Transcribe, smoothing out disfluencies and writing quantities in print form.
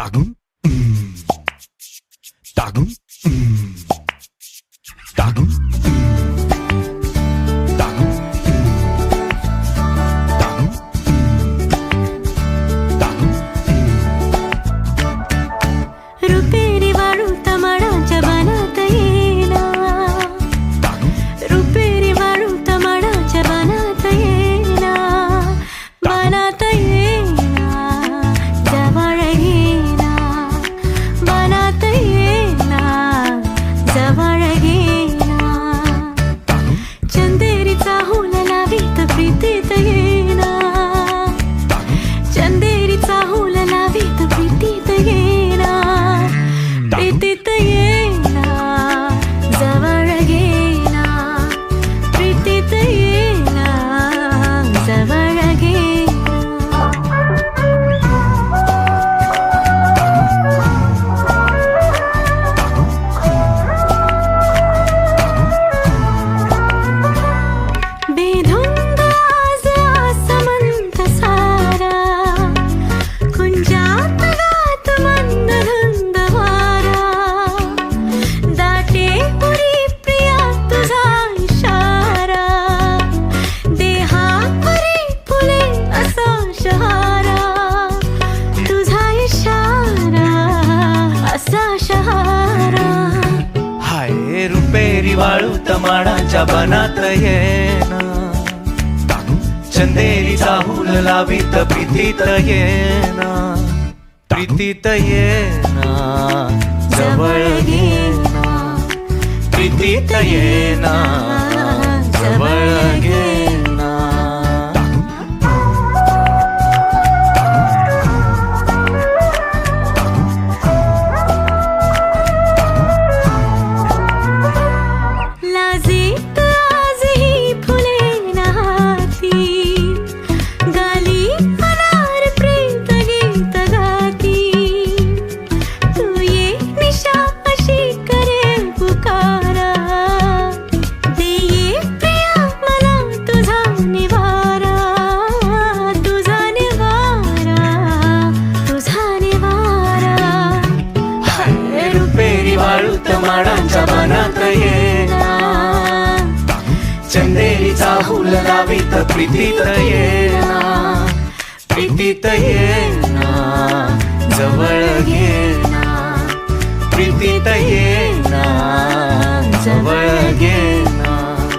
Dagum, dagum, dagum, dagum, dagum, dagum. रुपेरी वाळू तमाडाच्या बनात येना रुपेरी वाळू तमाडाच्या बनात येना बनात येना जवळ येना बनात येना जवळ येना चंदेरीचा हुल लावीत प्रीतीत येना चंदेरीचा हुल लावीत प्रीतीत येना प्रीतीत येना जवळ येना प्रीतीत येना जवळ येना बेधुंद आज आसमंत सारा कुंजात गात मंद धुंद वारा दाटे पुरी प्रिया तुझा इशारा देहापुरी फुले असा शहारा तुझा इशारा असा शहारा हाय रुपेरी वाळू तमाडाच्या बनात येना चंदेरीचा हुल लावीत प्रीतीत येना प्रीतीत येना जवळ येना प्रीतीत येना जवळ येना लाजीत आजही फुले नाती गाली अनार प्रेत गीत गाती तू ये निशा अशी करेल पुकारा दे ये प्रिया मला तुझा निवारा तुझा निवारा तुझा निवारा हाय रुपेरी वाळू तमाडाच्या बनात येना चंदेरीचा हुल लावीत प्रीतीत येना प्रीतीत येना जवळ येना प्रीतीत येना जवळ येना